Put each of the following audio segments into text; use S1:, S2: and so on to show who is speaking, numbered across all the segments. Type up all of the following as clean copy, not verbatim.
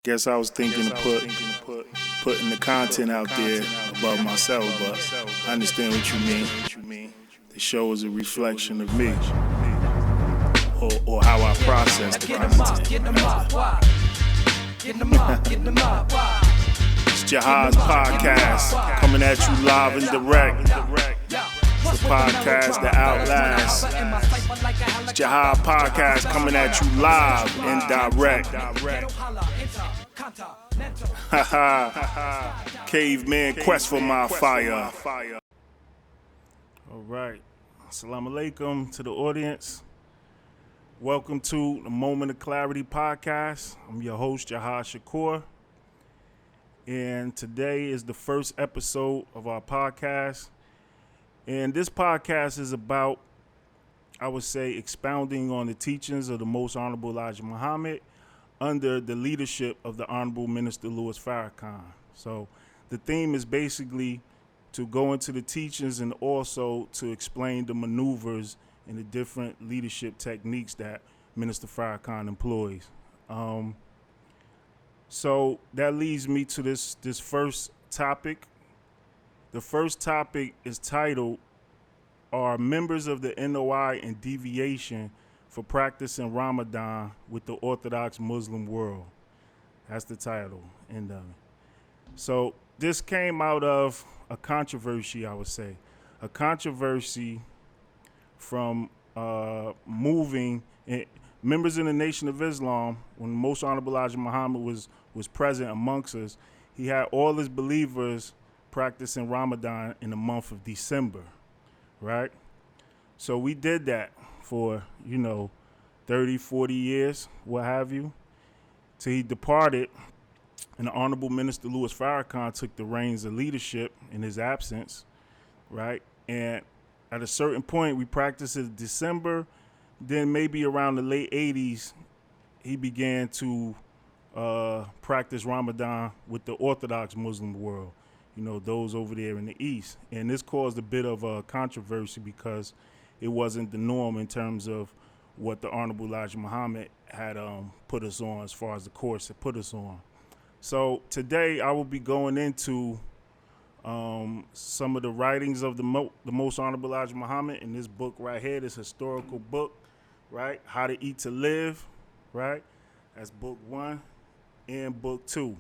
S1: Guess I was thinking of putting the content out there above myself, but I understand what you mean. The show is a reflection of me, or how I process the content. It's Jihad's podcast, coming at you live and direct. It's the podcast that outlasts. It's Jihad podcast coming at you live and direct. Caveman quest for my fire. All right. Assalamu alaikum to the audience. Welcome to the Moment of Clarity podcast. I'm your host, Jihad Shakur. And today is the first episode of our podcast. And this podcast is about, I would say, expounding on the teachings of the Most Honorable Elijah Muhammad under the leadership of the Honorable Minister Louis Farrakhan. So the theme is basically to go into the teachings and also to explain the maneuvers and the different leadership techniques that Minister Farrakhan employs. So that leads me to this first topic. The first topic is titled, "Are members of the NOI in deviation for practicing Ramadan with the Orthodox Muslim world?" That's the title. And so this came out of a controversy, I would say. A controversy from moving members in the Nation of Islam. When Most Honorable Elijah Muhammad was present amongst us, he had all his believers practicing Ramadan in the month of December, right? So we did that for, 30, 40 years, what have you, till he departed, and the Honorable Minister Louis Farrakhan took the reins of leadership in his absence, right? And at a certain point, we practiced in December. Then maybe around the late 80s, he began to practice Ramadan with the Orthodox Muslim world, those over there in the East. And this caused a bit of a controversy because it wasn't the norm in terms of what the Honorable Elijah Muhammad had put us on, as far as the course had put us on. So today I will be going into some of the writings of the Most Honorable Elijah Muhammad in this book right here, this historical book, right? How to Eat to Live, right? That's book 1 and book 2,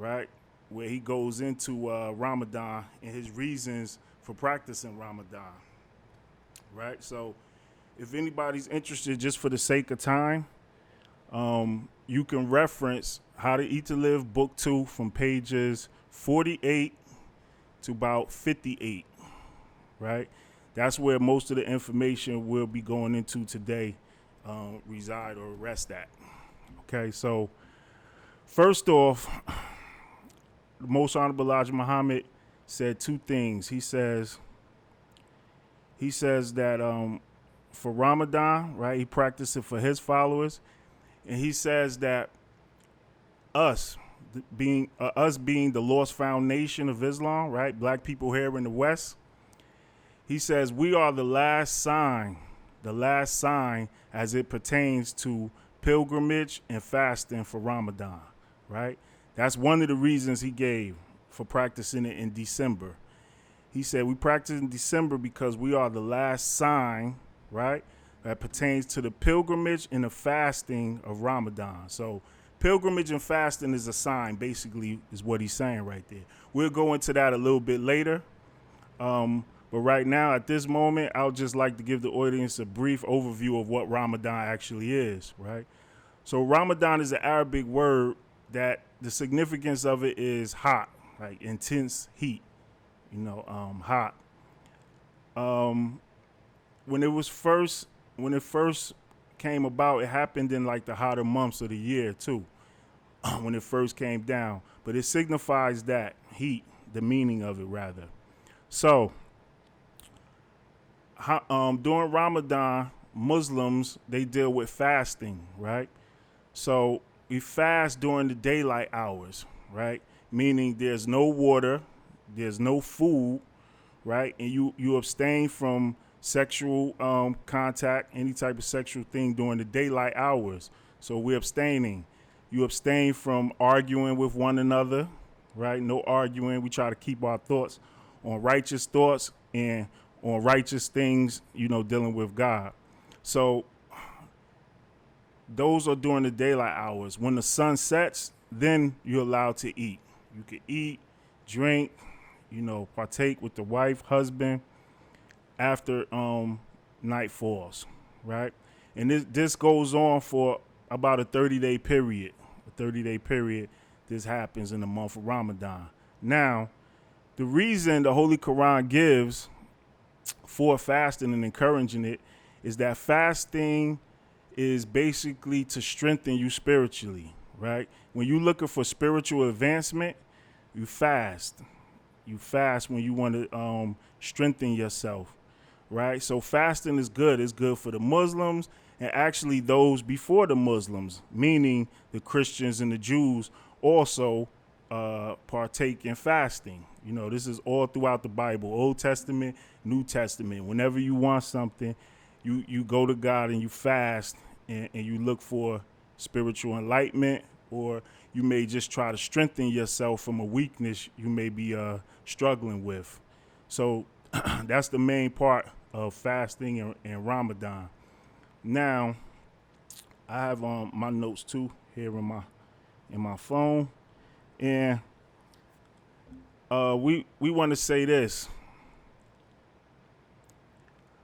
S1: right? Where he goes into Ramadan and his reasons for practicing Ramadan, right? So if anybody's interested, just for the sake of time, you can reference How to Eat to Live, book 2, from pages 48 to about 58, right? That's where most of the information we'll be going into today reside or rest at. Okay, so first off, the Most Honorable Elijah Muhammad said two things. He says that for Ramadan, right, he practiced it for his followers, and he says that us being the lost foundation of Islam, right, black people here in the West, he says we are the last sign as it pertains to pilgrimage and fasting for Ramadan, right? That's one of the reasons he gave for practicing it in December. He said we practice in December because we are the last sign, right, that pertains to the pilgrimage and the fasting of Ramadan. So pilgrimage and fasting is a sign, basically, is what he's saying right there. We'll go into that a little bit later. But right now, at this moment, I would just like to give the audience a brief overview of what Ramadan actually is, right? So Ramadan is an Arabic word that the significance of it is hot, like intense heat, hot. When it first came about, it happened in like the hotter months of the year too, when it first came down. But it signifies that heat, the meaning of it rather. So during Ramadan, Muslims, they deal with fasting, right? So we fast during the daylight hours, right? Meaning there's no water, there's no food, right? And you abstain from sexual contact, any type of sexual thing during the daylight hours. So we're abstaining. You abstain from arguing with one another, right? No arguing. We try to keep our thoughts on righteous thoughts and on righteous things, dealing with God. So those are during the daylight hours. When the sun sets, then you're allowed to eat. You can eat, drink, partake with the wife, husband after night falls, right? And this goes on for about a 30-day period. A 30-day period, this happens in the month of Ramadan. Now, the reason the Holy Quran gives for fasting and encouraging it is that fasting is basically to strengthen you spiritually, right? When you're looking for spiritual advancement, you fast. You fast when you want to strengthen yourself, right? So fasting is good. It's good for the Muslims and actually those before the Muslims, meaning the Christians and the Jews also partake in fasting. This is all throughout the Bible, Old Testament, New Testament. Whenever you want something, you go to God and you fast and you look for spiritual enlightenment, or you may just try to strengthen yourself from a weakness you may be struggling with. So that's the main part of fasting and Ramadan. Now, I have my notes too here in my phone, and we want to say this.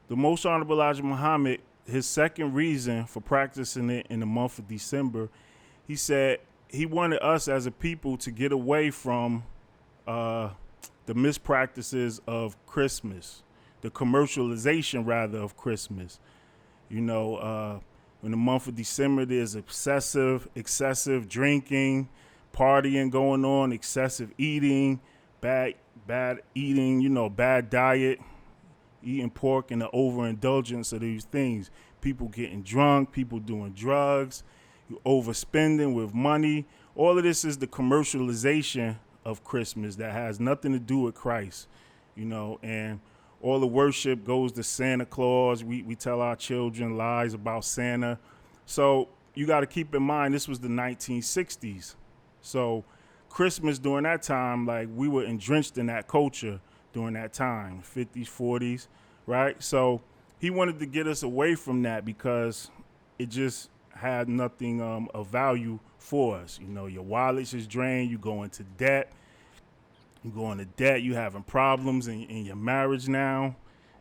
S1: The Most Honorable Elijah Muhammad, his second reason for practicing it in the month of December, he said he wanted us as a people to get away from the mispractices of Christmas, the commercialization rather of Christmas. In the month of December, there's excessive drinking, partying going on, excessive eating, bad eating, bad diet, eating pork and the overindulgence of these things. People getting drunk, people doing drugs, overspending with money. All of this is the commercialization of Christmas that has nothing to do with Christ, and all the worship goes to Santa Claus. We tell our children lies about Santa. So you got to keep in mind, this was the 1960s. So Christmas during that time, like we were drenched in that culture during that time, 50s, 40s, right? So he wanted to get us away from that because it just had nothing of value for us. Your wallets is drained, you go into debt. You having problems in your marriage now,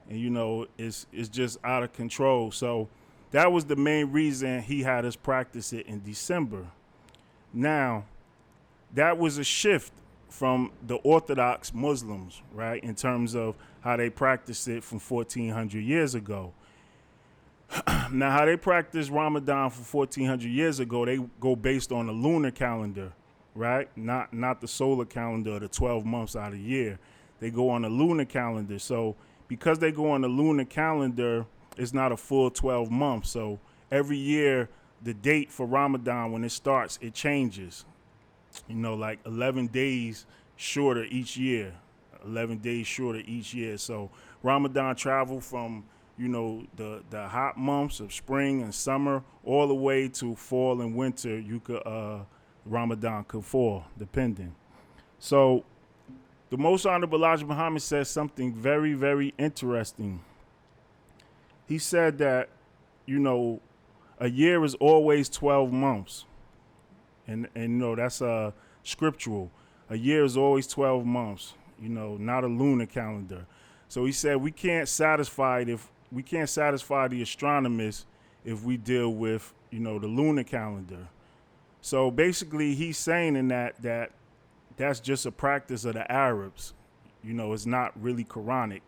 S1: and it's just out of control. So that was the main reason he had us practice it in December. Now, that was a shift from the Orthodox Muslims, right, in terms of how they practiced it from 1,400 years ago. Now, how they practice Ramadan for 1,400 years ago, they go based on the lunar calendar, right? Not the solar calendar, the 12 months out of the year. They go on the lunar calendar. So because they go on the lunar calendar, it's not a full 12 months. So every year, the date for Ramadan, when it starts, it changes. Like 11 days shorter each year. 11 days shorter each year. So Ramadan travel from, the hot months of spring and summer all the way to fall and winter. Ramadan could fall, depending. So the Most Honorable Elijah Muhammad says something very, very interesting. He said that, a year is always 12 months. And that's scriptural. A year is always 12 months, not a lunar calendar. So he said we can't satisfy the astronomers if we deal with, the lunar calendar. So basically he's saying in that's just a practice of the Arabs. It's not really Quranic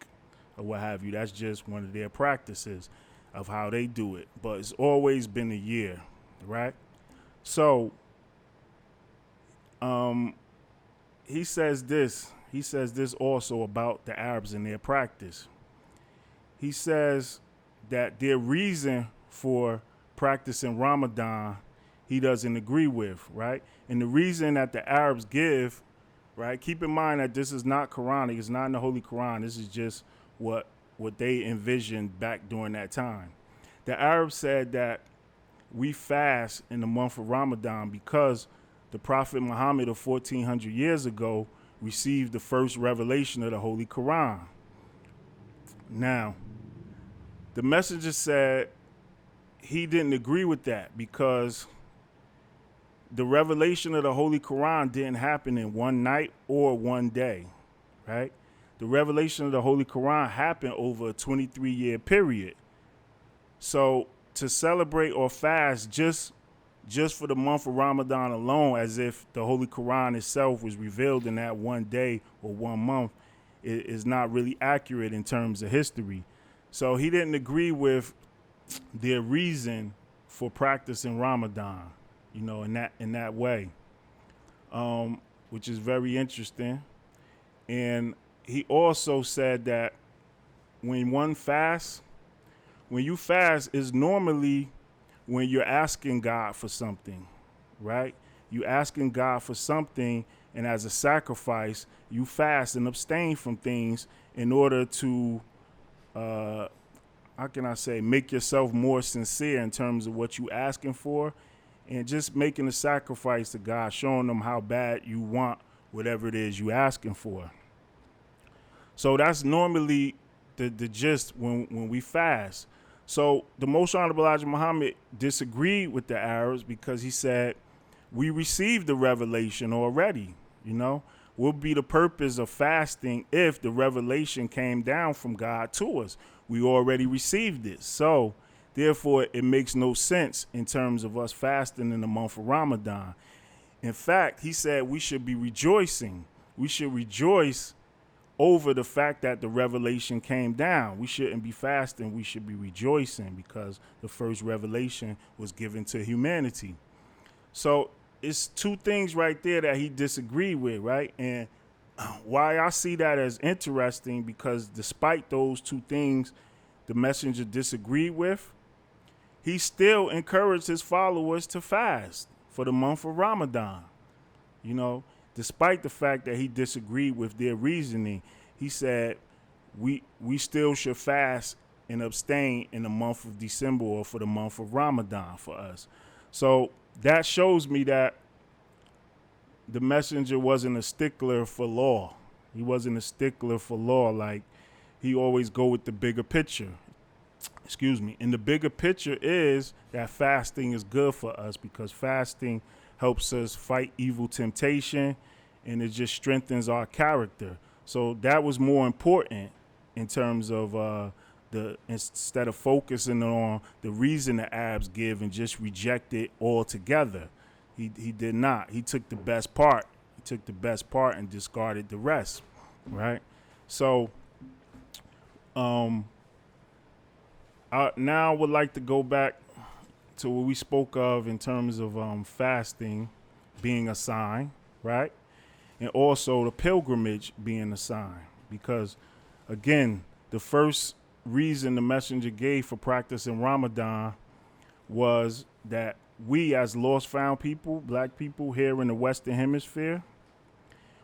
S1: or what have you. That's just one of their practices of how they do it. But it's always been a year, right? So he says this also about the Arabs and their practice. He says that their reason for practicing Ramadan he doesn't agree with, right? And the reason that the Arabs give, right, keep in mind that this is not Quranic, it's not in the Holy Quran, this is just what they envisioned back during that time. The Arabs said that we fast in the month of Ramadan because the Prophet Muhammad of 1400 years ago received the first revelation of the Holy Quran. Now, the messenger said he didn't agree with that because the revelation of the Holy Quran didn't happen in one night or one day, right? The revelation of the Holy Quran happened over a 23-year period. So to celebrate or fast just for the month of Ramadan alone, as if the Holy Quran itself was revealed in that one day or 1 month, is not really accurate in terms of history. So he didn't agree with their reason for practicing Ramadan, in that way, which is very interesting. And he also said that when you fast is normally when you're asking God for something, right? You asking God for something, and as a sacrifice, you fast and abstain from things in order to, make yourself more sincere in terms of what you asking for, and just making a sacrifice to God, showing them how bad you want whatever it is you asking for. So that's normally the gist when we fast. So the Most Honorable Elijah Muhammad disagreed with the Arabs because he said, we received the revelation already, What would be the purpose of fasting if the revelation came down from God to us? We already received it. So therefore, it makes no sense in terms of us fasting in the month of Ramadan. In fact, he said we should be rejoicing. We should rejoice over the fact that the revelation came down. We shouldn't be fasting. We should be rejoicing because the first revelation was given to humanity. So it's two things right there that he disagreed with, right? And why I see that as interesting, because despite those two things the messenger disagreed with, he still encouraged his followers to fast for the month of Ramadan. Despite the fact that he disagreed with their reasoning, he said we still should fast and abstain in the month of December or for the month of Ramadan for us. So that shows me that the messenger wasn't a stickler for law. He wasn't a stickler for law. Like, he always go with the bigger picture. And the bigger picture is that fasting is good for us because fasting helps us fight evil temptation, and it just strengthens our character. So that was more important in terms of instead of focusing on the reason the Arabs give and just reject it altogether. He did not. He took the best part. He took the best part and discarded the rest, right? So I now would like to go back to what we spoke of in terms of fasting being a sign, right? And also the pilgrimage being a sign. Because, again, the first reason the messenger gave for practicing Ramadan was that we, as lost found people, black people here in the Western Hemisphere,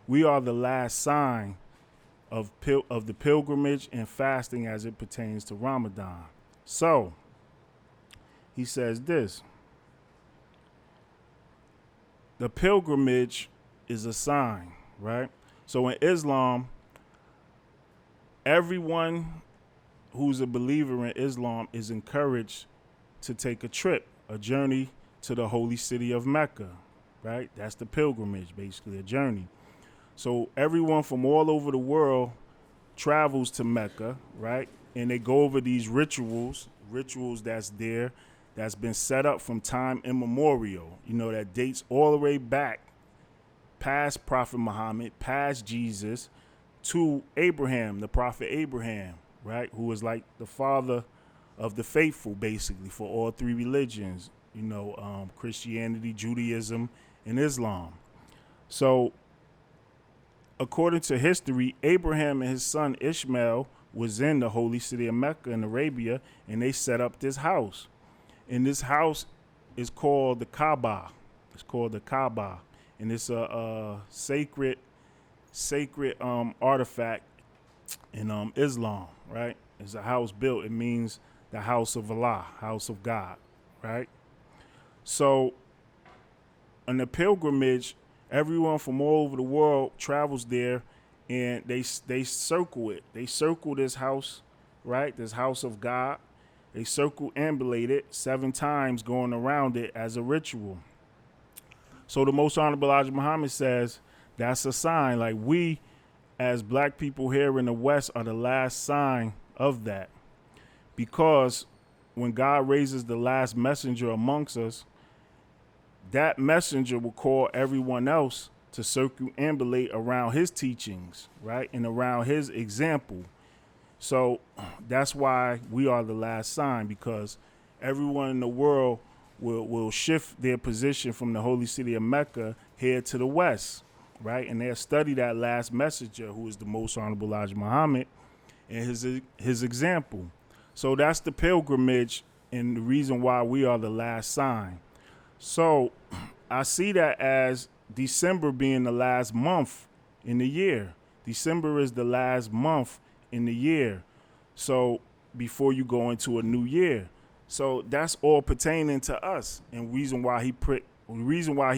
S1: we are the last sign of the pilgrimage and fasting as it pertains to Ramadan. So he says this: the pilgrimage is a sign, right? So in Islam, everyone who's a believer in Islam is encouraged to take a trip, a journey to the holy city of Mecca, right? That's the pilgrimage, basically, a journey. So everyone from all over the world travels to Mecca, right? And they go over these rituals that's there, that's been set up from time immemorial, that dates all the way back past Prophet Muhammad, past Jesus, to Abraham, the Prophet Abraham, right? Who was like the father of the faithful, basically, for all three religions, Christianity, Judaism, and Islam. So according to history, Abraham and his son Ishmael was in the holy city of Mecca in Arabia, and they set up this house. And this house is called the Kaaba. It's called the Kaaba, and it's a sacred artifact in Islam, right? It's a house built. It means the house of Allah, house of God, right? So on the pilgrimage, everyone from all over the world travels there, and they circle it. They circle this house, right? This house of God. They circumambulate it 7 times, going around it as a ritual. So the Most Honorable Elijah Muhammad says that's a sign. Like, we, as black people here in the West, are the last sign of that. Because when God raises the last messenger amongst us, that messenger will call everyone else to circumambulate around his teachings, right? And around his example. So that's why we are the last sign, because everyone in the world will shift their position from the holy city of Mecca here to the West, right? And they'll study that last messenger, who is the Most Honorable Elijah Muhammad, and his example. So that's the pilgrimage and the reason why we are the last sign. So I see that as December being the last month in the year. December is the last month in the year. So before you go into a new year. So that's all pertaining to us. And reason why he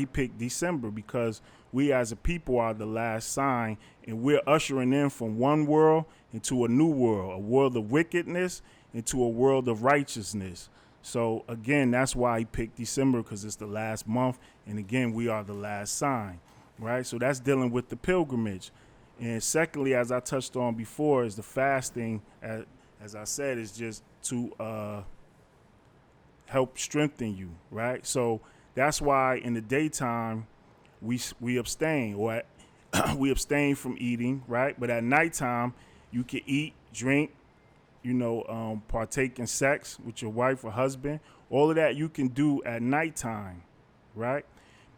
S1: picked December, because we as a people are the last sign, and we're ushering in from one world into a new world, a world of wickedness into a world of righteousness. So again, that's why he picked December, because it's the last month. And again, we are the last sign, right? So that's dealing with the pilgrimage. And secondly, as I touched on before, is the fasting. As I said, is just to help strengthen you, right? So that's why in the daytime we abstain, or we abstain from eating, right? But at nighttime you can eat, drink, partake in sex with your wife or husband. All of that you can do at nighttime, right?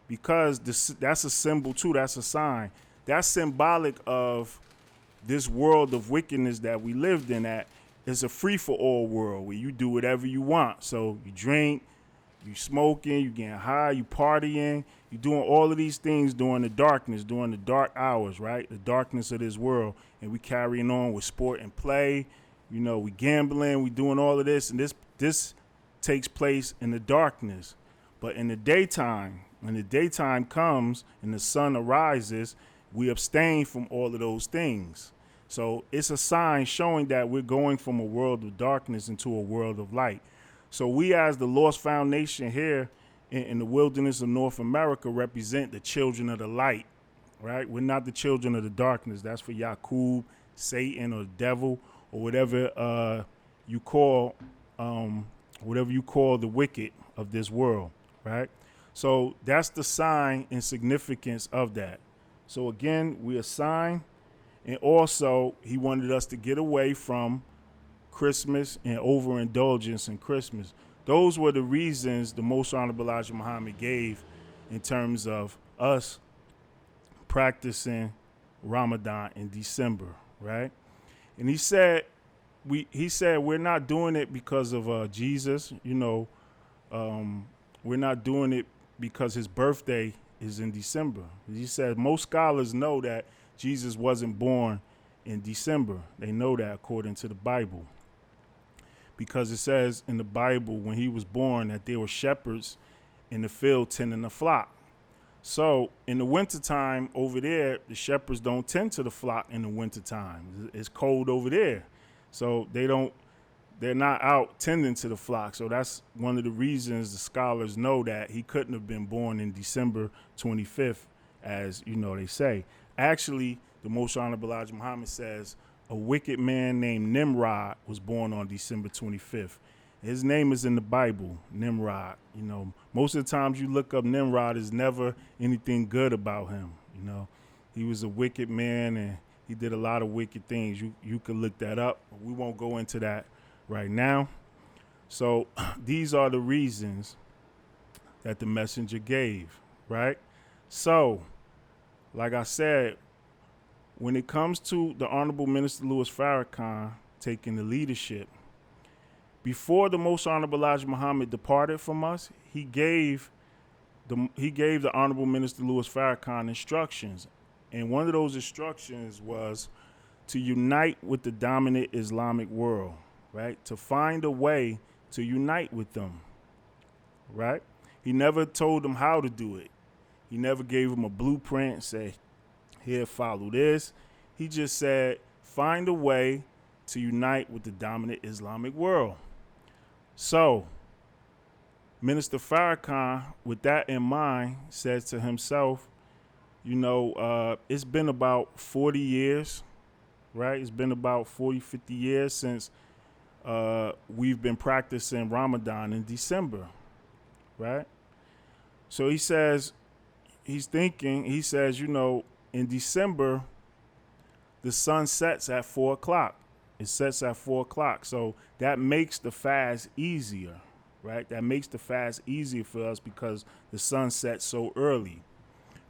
S1: Because that's a symbol too. That's a sign. That's symbolic of this world of wickedness that we lived in. That it's a free-for-all world where you do whatever you want. So you drink, you smoking, you getting high, you partying, you doing all of these things during the darkness, during the dark hours, right? The darkness of this world. And we carrying on with sport and play. We gambling, we doing all of this, and this takes place in the darkness. But in the daytime, when the daytime comes and the sun arises, we abstain from all of those things. So it's a sign showing that we're going from a world of darkness into a world of light. So we, as the Lost Found Nation here in the wilderness of North America, represent the children of the light, right? We're not the children of the darkness. That's for Yakub, Satan, or the devil, or whatever you call the wicked of this world, right? So that's the sign and significance of that. So again, we assign, and also he wanted us to get away from Christmas and overindulgence in Christmas. Those were the reasons the Most Honorable Elijah Muhammad gave in terms of us practicing Ramadan in December, right? And he said we're not doing it because of Jesus, we're not doing it because his birthday is in December. He said most scholars know that Jesus wasn't born in December. They know that according to the Bible. Because it says in the Bible when he was born that there were shepherds in the field tending the flock. So in the wintertime over there, the shepherds don't tend to the flock in the wintertime. It's cold over there. So they're not out tending to the flock. So that's one of the reasons the scholars know that he couldn't have been born in December 25th, as they say. Actually, the Most Honorable Elijah Muhammad says a wicked man named Nimrod was born on December 25th. His name is in the Bible, Nimrod. Most of the times you look up Nimrod, is never anything good about him. He was a wicked man and he did a lot of wicked things. You can look that up. We won't go into that right now. So these are the reasons that the messenger gave, right? So, like I said, when it comes to the Honorable Minister Louis Farrakhan taking the leadership, before the Most Honorable Elijah Muhammad departed from us, he gave the Honorable Minister Louis Farrakhan instructions. And one of those instructions was to unite with the dominant Islamic world, right? To find a way to unite with them, right? He never told them how to do it. He never gave them a blueprint and said, here, follow this. He just said, find a way to unite with the dominant Islamic world. So, Minister Farrakhan, with that in mind, says to himself, it's been about 40 years, right? It's been about 40, 50 years since we've been practicing Ramadan in December, right? So he says, in December, the sun sets at 4 o'clock. It sets at 4 o'clock. So that makes the fast easier, right? That makes the fast easier for us because the sun sets so early,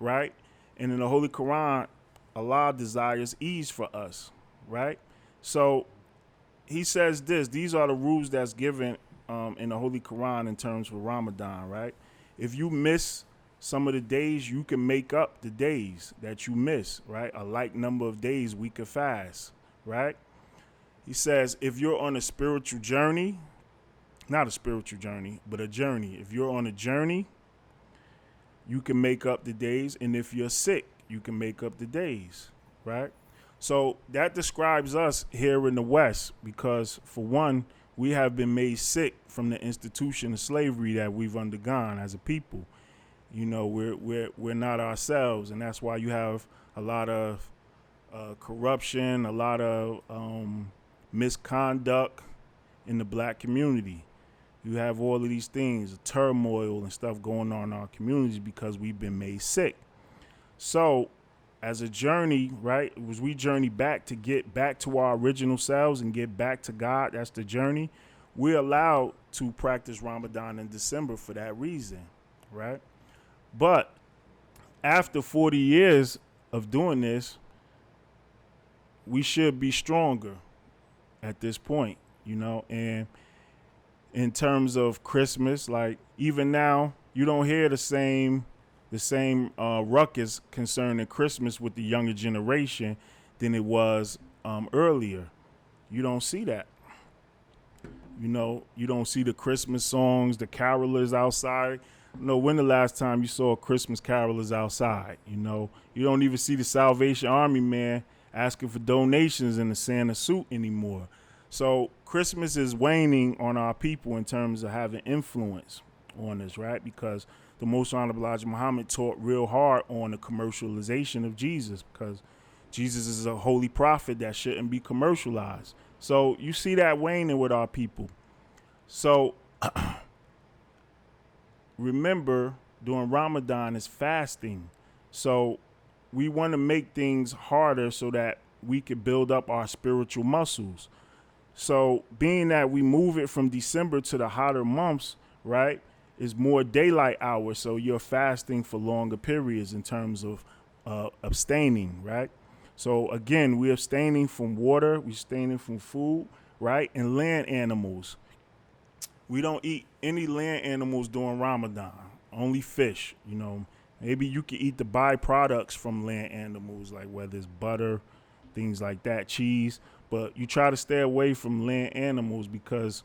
S1: right? And in the Holy Quran, Allah desires ease for us, right? So he says these are the rules that's given in the Holy Quran in terms of Ramadan, right? If you miss some of the days, you can make up the days that you miss, right? A like number of days we could fast, right? He says, if you're on a spiritual journey, not a spiritual journey, but a journey. If you're on a journey, you can make up the days. And if you're sick, you can make up the days, right? So that describes us here in the West because, for one, we have been made sick from the institution of slavery that we've undergone as a people. We're not ourselves, and that's why you have a lot of corruption, a lot of misconduct in the black community. You have all of these things, turmoil and stuff going on in our communities because we've been made sick. So as a journey, right, as we journey back to get back to our original selves and get back to God, that's the journey. We're allowed to practice Ramadan in December for that reason, right? But after 40 years of doing this, we should be stronger at this point, and in terms of Christmas, like even now, you don't hear the same ruckus concerning Christmas with the younger generation than it was earlier. You don't see that. You don't see the Christmas songs, the carolers outside. When the last time you saw Christmas carolers outside? You don't even see the Salvation Army man asking for donations in the Santa suit anymore. So Christmas is waning on our people in terms of having influence on us, right? Because the Most Honorable Elijah Muhammad taught real hard on the commercialization of Jesus, because Jesus is a holy prophet that shouldn't be commercialized. So you see that waning with our people. So remember, during Ramadan is fasting. So we want to make things harder so that we can build up our spiritual muscles. So being that we move it from December to the hotter months, right, is more daylight hours. So you're fasting for longer periods in terms of abstaining, right? So again, we're abstaining from water, we're abstaining from food, right, and land animals. We don't eat any land animals during Ramadan, only fish, Maybe you can eat the byproducts from land animals, like whether it's butter, things like that, cheese. But you try to stay away from land animals because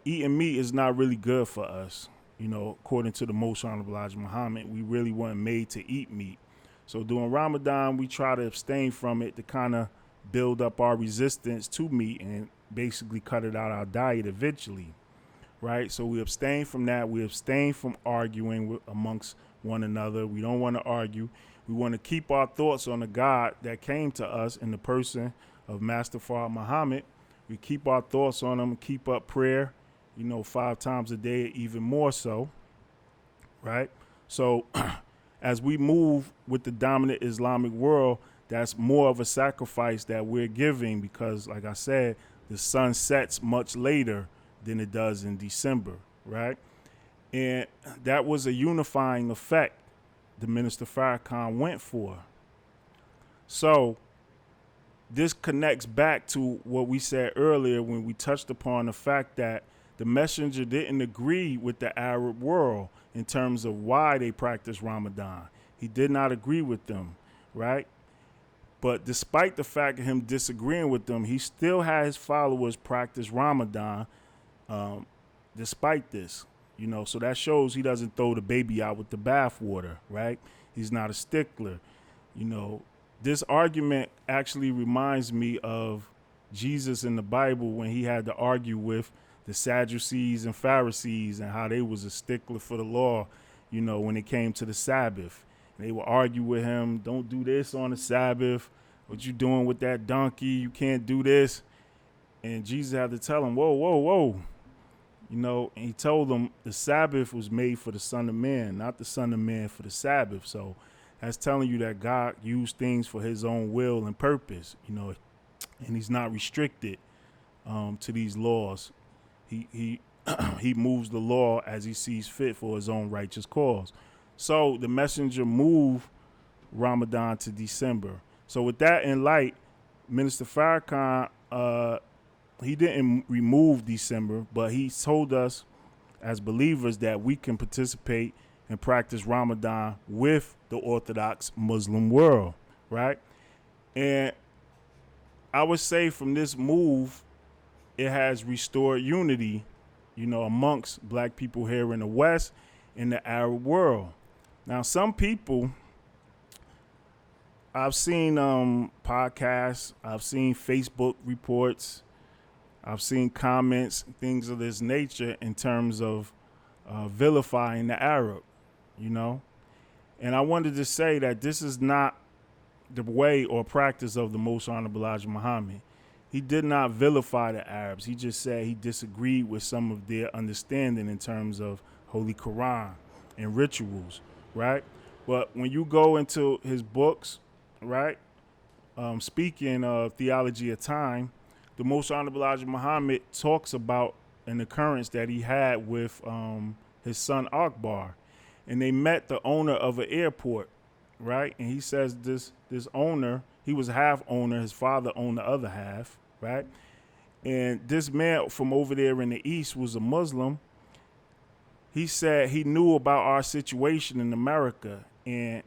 S1: eating meat is not really good for us. According to the Most Honorable Elijah Muhammad, we really weren't made to eat meat. So during Ramadan, we try to abstain from it to kind of build up our resistance to meat and basically cut it out of our diet eventually, right? So we abstain from that. We abstain from arguing amongst one another. We don't want to argue. We want to keep our thoughts on the God that came to us in the person of Master Fard Muhammad. We keep our thoughts on him, keep up prayer, 5 times a day, even more so, right? So as we move with the dominant Islamic world, that's more of a sacrifice that we're giving because, like I said, the sun sets much later than it does in December, right? And that was a unifying effect the Minister Farrakhan went for. So this connects back to what we said earlier when we touched upon the fact that the messenger didn't agree with the Arab world in terms of why they practice Ramadan. He did not agree with them, right? But despite the fact of him disagreeing with them, he still had his followers practice Ramadan despite this. So that shows he doesn't throw the baby out with the bathwater, right? He's not a stickler. This argument actually reminds me of Jesus in the Bible when he had to argue with the Sadducees and Pharisees and how they was a stickler for the law, when it came to the Sabbath. And they would argue with him, don't do this on the Sabbath. What you doing with that donkey? You can't do this. And Jesus had to tell him, whoa, whoa, whoa. And he told them the Sabbath was made for the Son of Man, not the Son of Man for the Sabbath. So that's telling you that God used things for his own will and purpose, and he's not restricted to these laws. He he moves the law as he sees fit for his own righteous cause. So the messenger moved Ramadan to December. So with that in light, Minister Farrakhan, he didn't remove December, but he told us as believers that we can participate and practice Ramadan with the Orthodox Muslim world, right? And I would say from this move, it has restored unity, amongst black people here in the West and the Arab world. Now, some people, I've seen podcasts, I've seen Facebook reports, I've seen comments, things of this nature in terms of vilifying the Arab, And I wanted to say that this is not the way or practice of the Most Honorable Elijah Muhammad. He did not vilify the Arabs. He just said he disagreed with some of their understanding in terms of Holy Quran and rituals, right? But when you go into his books, right, speaking of Theology of Time, the Most Honorable Elijah Muhammad talks about an occurrence that he had with his son Akbar. And they met the owner of an airport, right? And he says this owner, he was half owner, his father owned the other half, right? And this man from over there in the East was a Muslim. He said he knew about our situation in America, and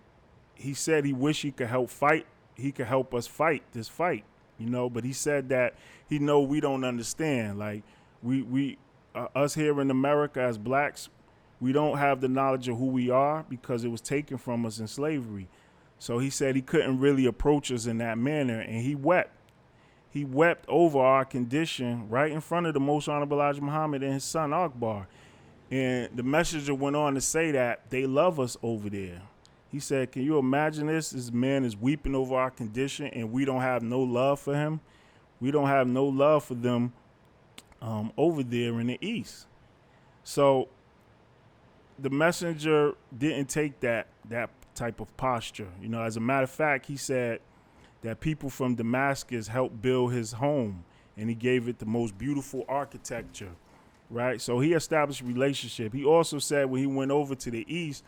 S1: he said he wished he could help us fight this fight, but he said that he know we don't understand. Like we us here in America as blacks, we don't have the knowledge of who we are because it was taken from us in slavery. So he said he couldn't really approach us in that manner, and he wept. He wept over our condition right in front of the Most Honorable Elijah Muhammad and his son Akbar. And the messenger went on to say that they love us over there. He said, can you imagine this? This man is weeping over our condition, and we don't have no love for him. We don't have no love for them over there in the East. So the messenger didn't take that type of posture. As a matter of fact, he said that people from Damascus helped build his home, and he gave it the most beautiful architecture, right? So he established a relationship. He also said when he went over to the East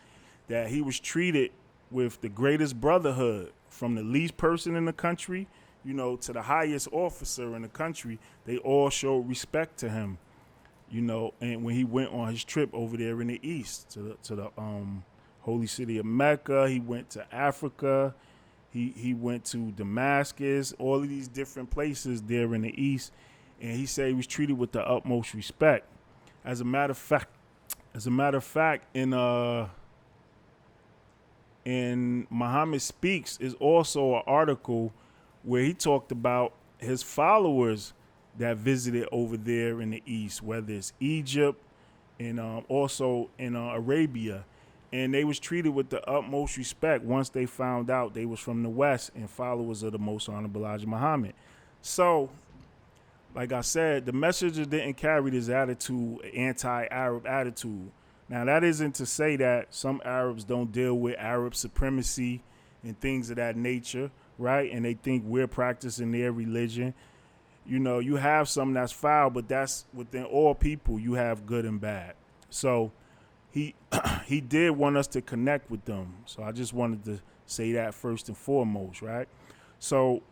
S1: that he was treated with the greatest brotherhood, from the least person in the country, to the highest officer in the country. They all showed respect to him, and when he went on his trip over there in the East to the holy city of Mecca, he went to Africa, he went to Damascus, all of these different places there in the East, and he said he was treated with the utmost respect. As a matter of fact, in Muhammad Speaks is also an article where he talked about his followers that visited over there in the East, whether it's Egypt and also in Arabia. And they was treated with the utmost respect once they found out they was from the West and followers of the Most Honorable Elijah Muhammad. So, like I said, the messenger didn't carry this attitude, anti-Arab attitude. Now, that isn't to say that some Arabs don't deal with Arab supremacy and things of that nature, right? And they think we're practicing their religion. You have some that's foul, but that's within all people. You have good and bad. So he did want us to connect with them. So I just wanted to say that first and foremost, right? So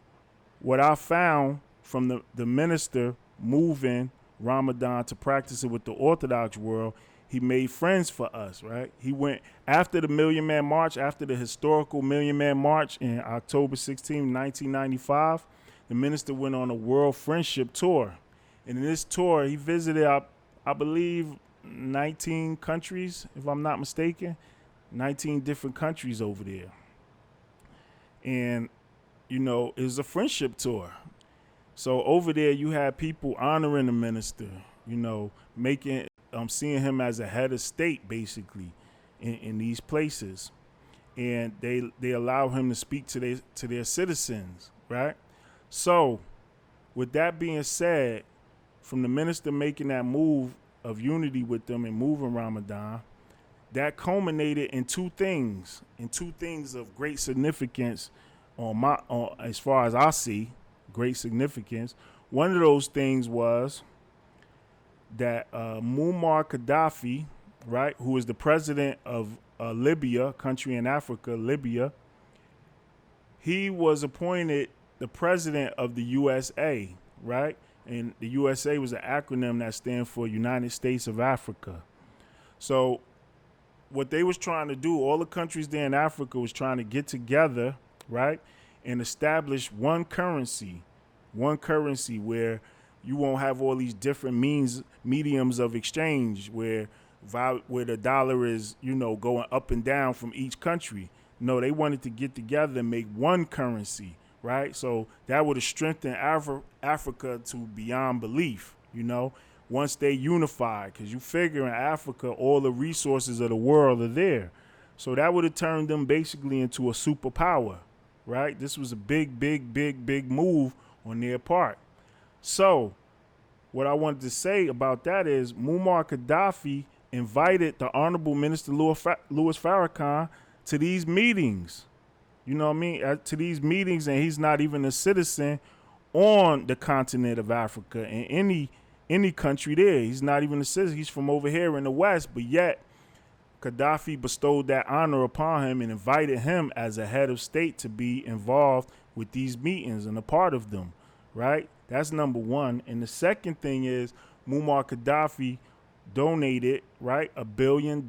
S1: what I found from the minister moving Ramadan to practice it with the Orthodox world, he made friends for us, right? He went after the Million Man March, after the historical Million Man March in October 16, 1995. The minister went on a world friendship tour. And in this tour, he visited, I believe, 19 countries, if I'm not mistaken, 19 different countries over there. And, it was a friendship tour. So over there, you had people honoring the minister, making, seeing him as a head of state, basically, in these places. And they allow him to speak to their citizens, right? So, with that being said, from the minister making that move of unity with them and moving Ramadan, that culminated in two things of great significance as far as I see, great significance. One of those things was that Muammar Gaddafi, right, who is the president of Libya, country in Africa, Libya, he was appointed the president of the USA, right? And the USA was an acronym that stands for United States of Africa. So what they was trying to do, all the countries there in Africa was trying to get together, right, and establish one currency where you won't have all these different mediums of exchange where the dollar is, going up and down from each country. No, they wanted to get together and make one currency, right? So that would have strengthened Africa to beyond belief, once they unified, because you figure in Africa, all the resources of the world are there. So that would have turned them basically into a superpower, right? This was a big move on their part. So what I wanted to say about that is Muammar Gaddafi invited the Honorable Minister Louis Farrakhan to these meetings. You know what I mean? To these meetings, and he's not even a citizen on the continent of Africa in any country there. He's not even a citizen. He's from over here in the West, but yet Gaddafi bestowed that honor upon him and invited him as a head of state to be involved with these meetings and a part of them, right? That's number one. And the second thing is Muammar Gaddafi donated, right, $1 billion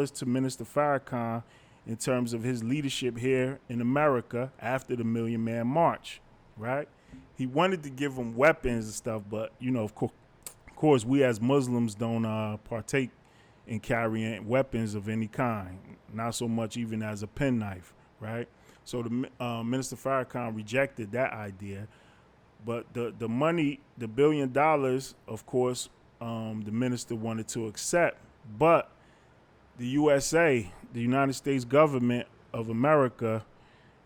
S1: to Minister Farrakhan in terms of his leadership here in America after the Million Man March, right? He wanted to give him weapons and stuff, but, of course, we as Muslims don't partake in carrying weapons of any kind, not so much even as a penknife, right? So the Minister Farrakhan rejected that idea. But the money, the $1 billion, of course, the minister wanted to accept. But the USA, the United States government of America,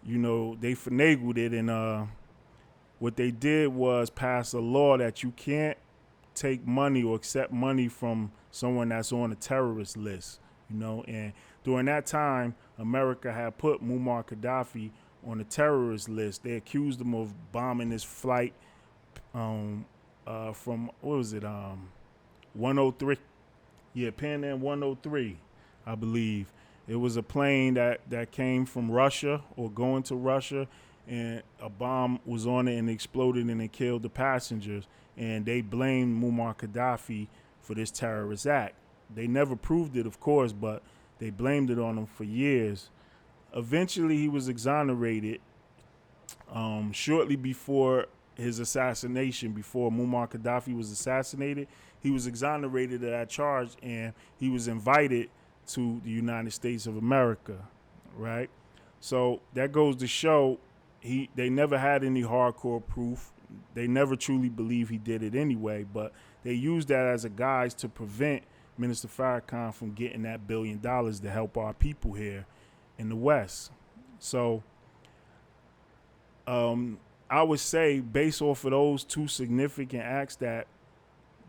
S1: they finagled it. And what they did was pass a law that you can't take money or accept money from someone that's on a terrorist list, And during that time, America had put Muammar Gaddafi on a terrorist list. They accused him of bombing his flight from, 103? Yeah, Pan Am 103, I believe. It was a plane that came from Russia or going to Russia, and a bomb was on it and exploded and it killed the passengers. And they blamed Muammar Gaddafi for this terrorist act. They never proved it, of course, but they blamed it on him for years. Eventually, he was exonerated shortly before his assassination, before Muammar Gaddafi was assassinated. He was exonerated of that charge, and he was invited to the United States of America, right? So that goes to show they never had any hardcore proof. They never truly believe he did it anyway, but they used that as a guise to prevent Minister Farrakhan from getting that $1 billion to help our people here in the West. So I would say, based off of those two significant acts, that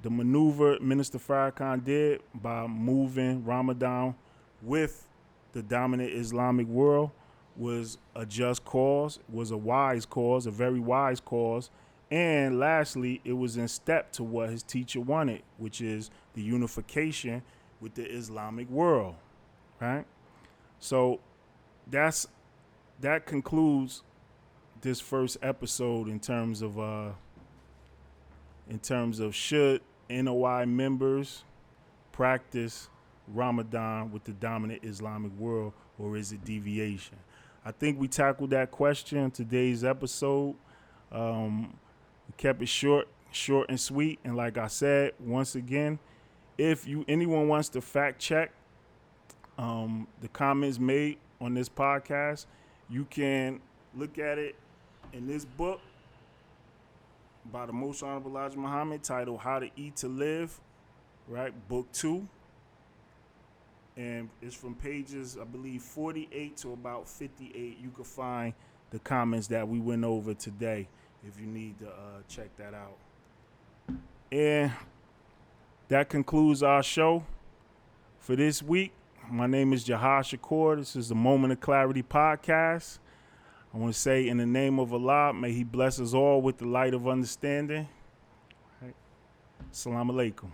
S1: the maneuver Minister Farrakhan did by moving Ramadan with the dominant Islamic world was a just cause, was a wise cause, a very wise cause. And lastly, it was in step to what his teacher wanted, which is the unification with the Islamic world, right? So that concludes this first episode in terms of should NOI members practice Ramadan with the dominant Islamic world, or is it deviation? I think we tackled that question in today's episode. We kept it short and sweet. And like I said, once again, If anyone wants to fact check the comments made on this podcast, you can look at it in this book by the Most Honorable Elijah Muhammad titled How to Eat to Live, right? Book 2. And it's from pages, I believe, 48 to about 58. You can find the comments that we went over today if you need to check that out. And that concludes our show for this week. My name is Jihad Shakur. This is the Moment of Clarity podcast. I want to say, in the name of Allah, may He bless us all with the light of understanding. Right. Assalamu alaikum.